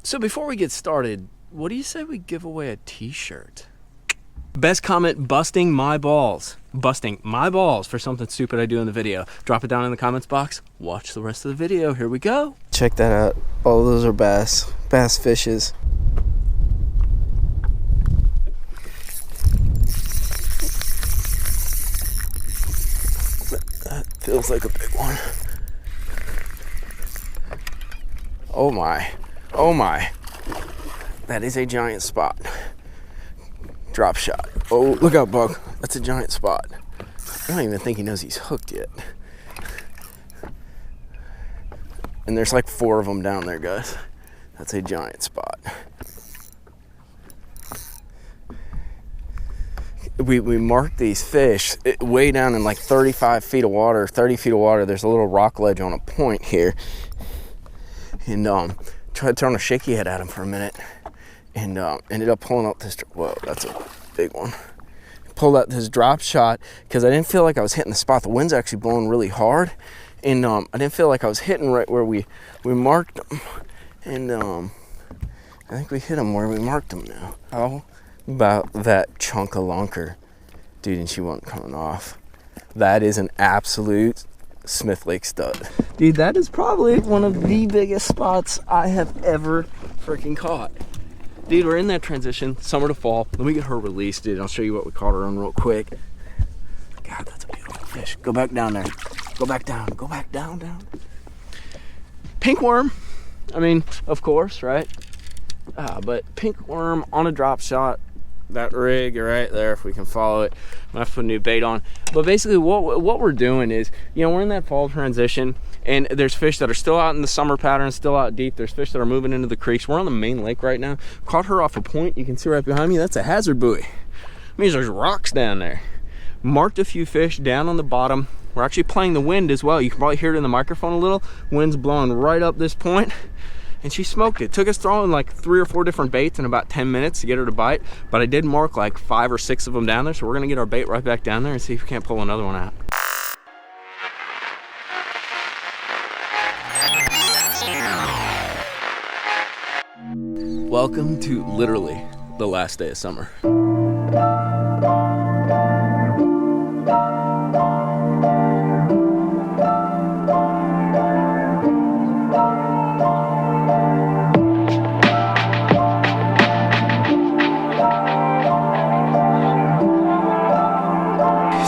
So before we get started, what do you say we give away a t-shirt? Best comment, busting my balls. Busting my balls for something stupid I do in the video. Drop it down in the comments box. Watch the rest of the video. Here we go. Check that out. Oh, those are bass fishes. That feels like a big one. Oh my. Oh my. That is a giant spot. Drop shot. Oh, look out, Buck. That's a giant spot. I don't even think he knows he's hooked yet. And there's like 4 of them down there, guys. That's a giant spot. We marked these fish way down in like 35 feet of water, 30 feet of water. There's a little rock ledge on a point here. And tried throwing a shaky head at him for a minute. And ended up pulling out this, whoa, that's a big one. Pulled out this drop shot because I didn't feel like I was hitting the spot. The wind's actually blowing really hard. And I didn't feel like I was hitting right where we marked them. And I think we hit them where we marked them now. How about that chunk of lunker? Dude, and she wasn't coming off. That is an absolute Smith Lake stud. Dude, that is probably one of the biggest spots I have ever freaking caught. Dude, we're in that transition, summer to fall. Let me get her released, dude. I'll show you what we caught her on real quick. God, that's a beautiful fish. Go back down there. Go back down. Go back down. Pink worm. I mean, of course, right? But pink worm on a drop shot. That rig right there, if we can follow it. I'm gonna have to put a new bait on. But basically what we're doing is, you know, we're in that fall transition and there's fish that are still out in the summer pattern, still out deep. There's fish that are moving into the creeks. We're on the main lake right now. Caught her off a point. You can see right behind me, that's a hazard buoy. It means there's rocks down there. Marked a few fish down on the bottom. We're actually playing the wind as well. You can probably hear it in the microphone a little. Wind's blowing right up this point. And she smoked it. Took us throwing like 3 or 4 different baits in about 10 minutes to get her to bite. But I did mark like 5 or 6 of them down there. So we're gonna get our bait right back down there and see if we can't pull another one out. Welcome to literally the last day of summer.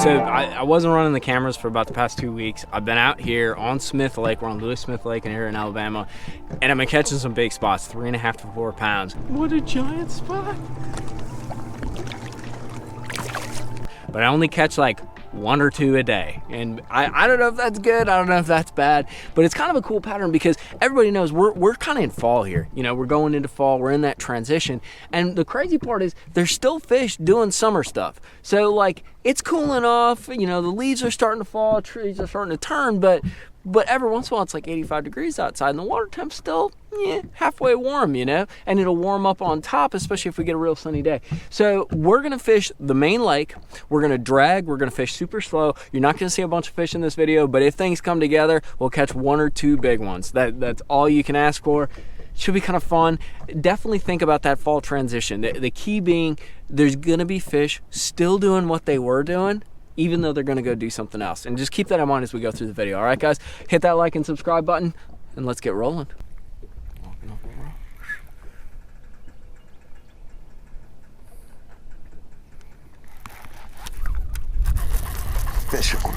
So I wasn't running the cameras for about the past 2 weeks. I've been out here on Smith Lake. We're on Lewis Smith Lake in here in Alabama. And I've been catching some big spots, 3.5 to 4 pounds. What a giant spot. But I only catch like 1 or 2 a day. And I don't know if that's good, I don't know if that's bad, but it's kind of a cool pattern because everybody knows we're kind of in fall here. You know, we're going into fall, we're in that transition. And the crazy part is there's still fish doing summer stuff. So like it's cooling off, you know, the leaves are starting to fall, trees are starting to turn, but every once in a while it's like 85 degrees outside and the water temp's still halfway warm, you know, and it'll warm up on top, especially if we get a real sunny day. So we're gonna fish the main lake. We're gonna drag, we're gonna fish super slow. You're not gonna see a bunch of fish in this video, but if things come together, we'll catch 1 or 2 big ones. That's all you can ask for. Should be kind of fun. Definitely think about that fall transition. The key being there's gonna be fish still doing what they were doing, even though they're gonna go do something else. And just keep that in mind as we go through the video. All right, guys, hit that like and subscribe button and let's get rolling. Fish on.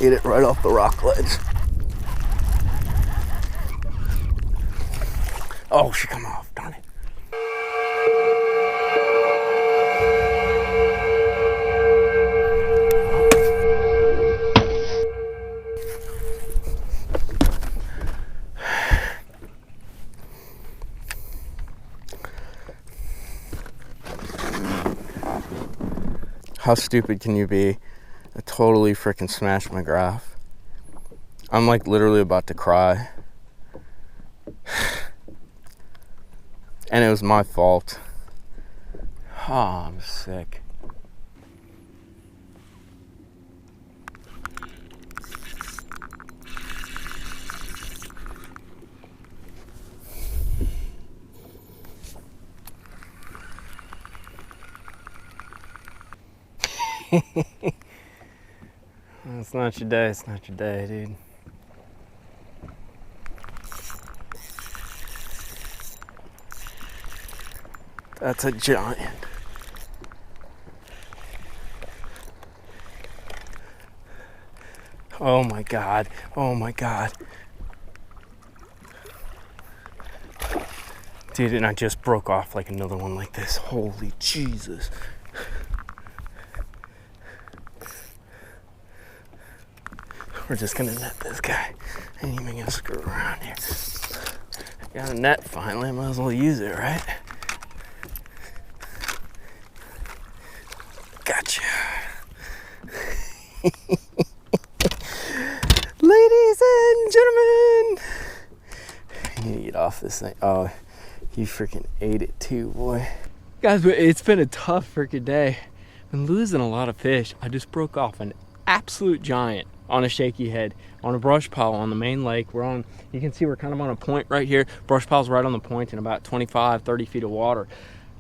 Eat it right off the rock ledge. Oh, she come off, darn it. How stupid can you be? I totally freaking smashed my graph. I'm like literally about to cry. And it was my fault. Oh, I'm sick. It's not your day, it's not your day, dude. That's a giant. Oh my God, oh my God. Dude, and I just broke off like another one like this. Holy Jesus. We're just gonna net this guy. Ain't even gonna screw around here. Got a net finally, might as well use it, right? Gotcha. Ladies and gentlemen, you need to get off this thing. Oh, you freaking ate it too, boy. Guys, it's been a tough freaking day. Been losing a lot of fish. I just broke off an absolute giant on a shaky head on a brush pile on the main lake. We're on, you can see we're kind of on a point right here. Brush pile's right on the point in about 25, 30 feet of water.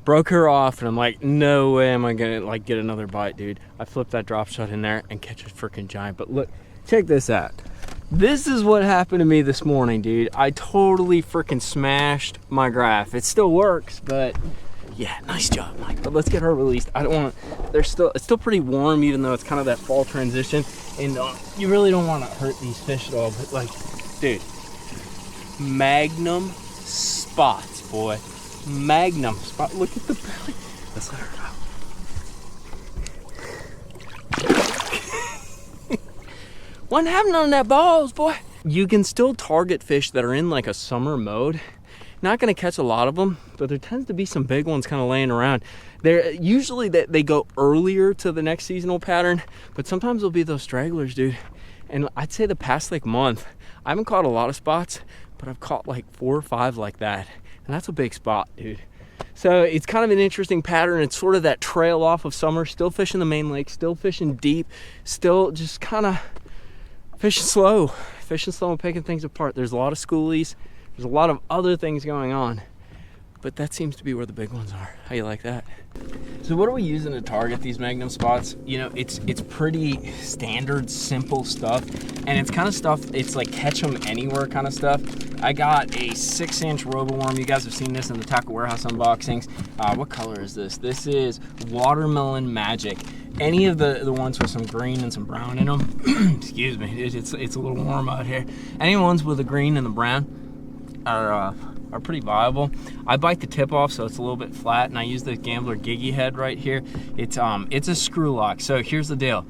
Broke her off, and I'm like, no way am I gonna like get another bite, dude. I flipped that drop shot in there and catch a freaking giant. But look, check this out. This is what happened to me this morning, dude. I totally freaking smashed my graph. It still works, but yeah, nice job, Mike. But let's get her released. I don't want to, it's still pretty warm, even though it's kind of that fall transition. And you really don't want to hurt these fish at all. But like, dude, magnum spots, boy. Magnum spot. Look at the belly. Let's let her go. What happened on that balls, boy? You can still target fish that are in like a summer mode. Not gonna catch a lot of them, but there tends to be some big ones kind of laying around. They're usually that they go earlier to the next seasonal pattern, but sometimes there'll be those stragglers, dude. And I'd say the past like month, I haven't caught a lot of spots, but I've caught like 4 or 5 like that. And that's a big spot, dude. So it's kind of an interesting pattern. It's sort of that trail off of summer, still fishing the main lake, still fishing deep, still just kind of fishing slow and picking things apart. There's a lot of schoolies. There's a lot of other things going on, but that seems to be where the big ones are. How you like that? So what are we using to target these magnum spots? You know, it's pretty standard, simple stuff, and it's kind of stuff, it's like catch them anywhere kind of stuff. I got a 6-inch roboworm. You guys have seen this in the Tackle Warehouse unboxings. What color is this? This is Watermelon Magic. Any of the ones with some green and some brown in them, excuse me, it's a little warm out here. Any ones with the green and the brown are pretty viable. I bite the tip off so it's a little bit flat, and I use the Gambler Giggy head right here. It's a screw lock. So here's the deal.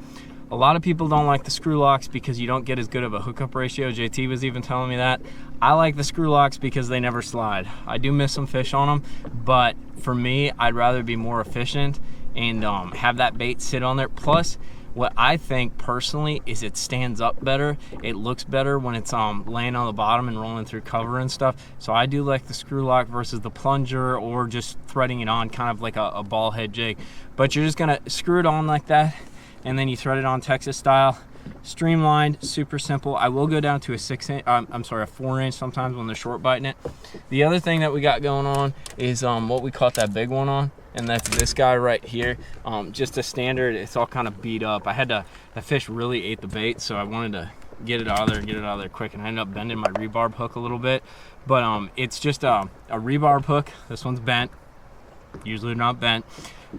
A lot of people don't like the screw locks because you don't get as good of a hookup ratio. JT was even telling me that. I like the screw locks because they never slide. I do miss some fish on them, but for me, I'd rather be more efficient and have that bait sit on there. Plus, what I think personally is it stands up better. It looks better when it's laying on the bottom and rolling through cover and stuff. So I do like the screw lock versus the plunger or just threading it on kind of like a ball head jig. But you're just gonna screw it on like that, and then you thread it on Texas style. Streamlined, super simple. I will go down to a 4-inch sometimes when they're short biting it. The other thing that we got going on is what we caught that big one on, and that's this guy right here. Just a standard, it's all kind of beat up. The fish really ate the bait, so I wanted to get it out of there quick, and I ended up bending my rebarb hook a little bit. But it's just a rebarb hook. This one's bent, usually not bent.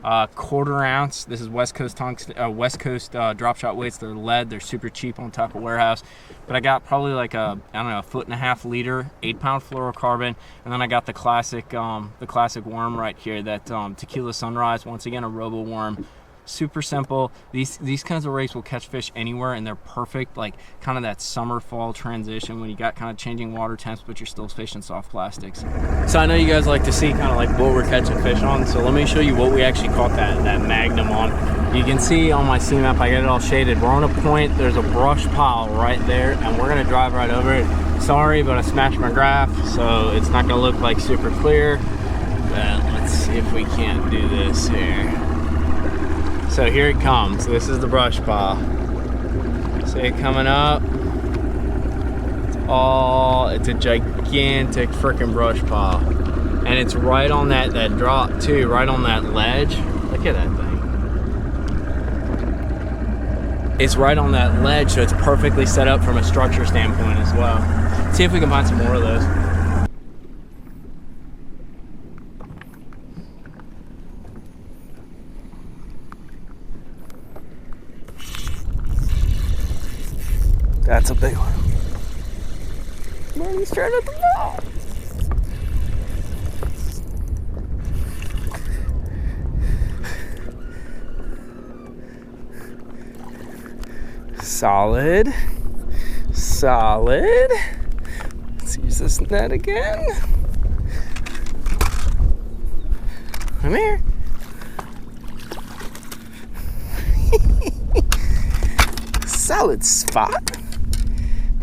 1/4 ounce. This is West Coast drop shot weights. They're lead. They're super cheap on Tackle Warehouse. But I got probably like a 1.5 liter, 8-pound fluorocarbon, and then I got the classic worm right here, that Tequila Sunrise. Once again, a robo worm. Super simple. These kinds of rigs will catch fish anywhere, and they're perfect, like kind of that summer fall transition when you got kind of changing water temps, but you're still fishing soft plastics. So I know you guys like to see kind of like what we're catching fish on, so let me show you what we actually caught that magnum on. You can see on my C-map, I got it all shaded. We're on a point, there's a brush pile right there, and we're gonna drive right over it. Sorry, but I smashed my graph, so it's not gonna look like super clear, but let's see if we can't do this here. So here it comes. This is the brush pile. See it coming up? It's a gigantic freaking brush pile. And it's right on that drop too, right on that ledge. Look at that thing. It's right on that ledge, so it's perfectly set up from a structure standpoint as well. See if we can find some more of those. That's a big one. Man, he's straight at the ball. Solid. Solid. Let's use this net again. Come here. Solid spot.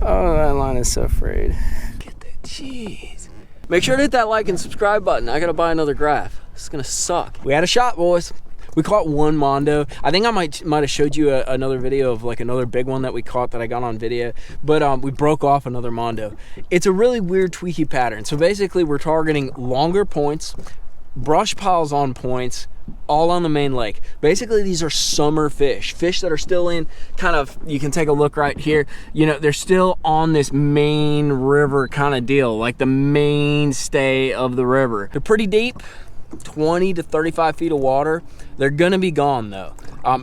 Oh, that line is so afraid. Get that cheese. Make sure to hit that like and subscribe button. I gotta buy another graph. It's gonna suck. We had a shot, boys. We caught one mondo. I think I might have showed you another video of like another big one that we caught that I got on video, but we broke off another mondo. It's a really weird tweaky pattern. So basically we're targeting longer points, brush piles on points, all on the main lake. Basically these are summer fish that are still in kind of, you can take a look right here, you know, they're still on this main river kind of deal, like the mainstay of the river. They're pretty deep, 20 to 35 feet of water. They're gonna be gone though.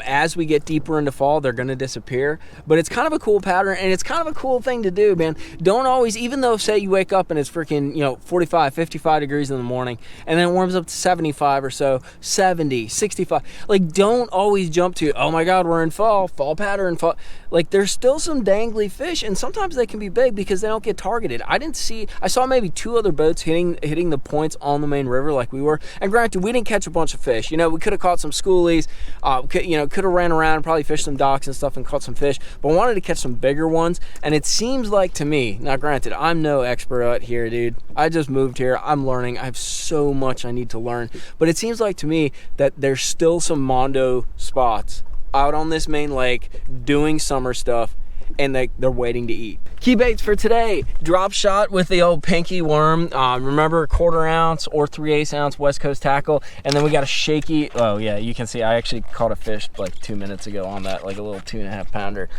As we get deeper into fall, they're gonna disappear. But it's kind of a cool pattern, and it's kind of a cool thing to do, man. Don't always, even though say you wake up and it's freaking, you know, 45, 55 degrees in the morning, and then it warms up to 75 or so, 70, 65. Like, don't always jump to, oh my God, we're in fall pattern, fall. Like, there's still some dangly fish, and sometimes they can be big because they don't get targeted. I saw maybe 2 other boats hitting the points on the main river like we were. And granted, we didn't catch a bunch of fish. You know, we could have caught some schoolies, could have ran around and probably fished some docks and stuff and caught some fish, but I wanted to catch some bigger ones. And it seems like to me, now granted, I'm no expert out here, dude. I just moved here. I'm learning. I have so much I need to learn. But it seems like to me that there's still some mondo spots out on this main lake doing summer stuff, and they're waiting to eat. Key baits for today: drop shot with the old pinky worm. Remember, 1/4 ounce or 3/8 ounce West Coast tackle. And then we got a shaky, oh yeah, you can see I actually caught a fish like 2 minutes ago on that, like a little 2.5 pounder.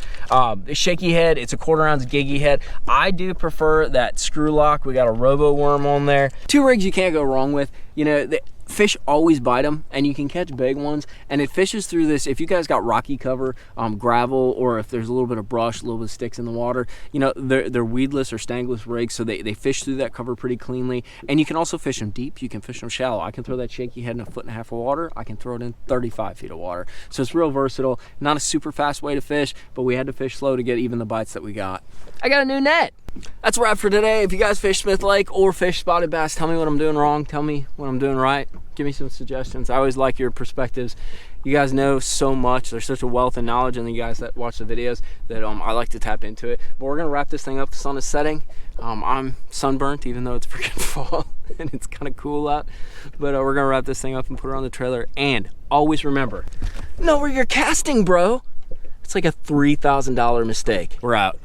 Shaky head, it's a 1/4 ounce giggy head. I do prefer that screw lock. We got a robo worm on there. 2 rigs you can't go wrong with. You know, fish always bite them, and you can catch big ones, and it fishes through this. If you guys got rocky cover, gravel, or if there's a little bit of brush, a little bit of sticks in the water, you know, they're weedless or stangless rigs, so they fish through that cover pretty cleanly. And you can also fish them deep, you can fish them shallow. I can throw that shaky head in 1.5 feet of water. I can throw it in 35 feet of water. So it's real versatile. Not a super fast way to fish, but we had to fish slow to get even the bites that we got. I got a new net. That's a wrap for today. If you guys fish Smith Lake or fish spotted bass, tell me what I'm doing wrong. Tell me what I'm doing right. Give me some suggestions. I always like your perspectives. You guys know so much. There's such a wealth of knowledge in the guys that watch the videos that I like to tap into it. But we're gonna wrap this thing up. The sun is setting. I'm sunburnt, even though it's freaking fall and it's kind of cool out. But we're gonna wrap this thing up and put it on the trailer. And always remember, know where you're casting, bro. It's like a $3,000 mistake. We're out.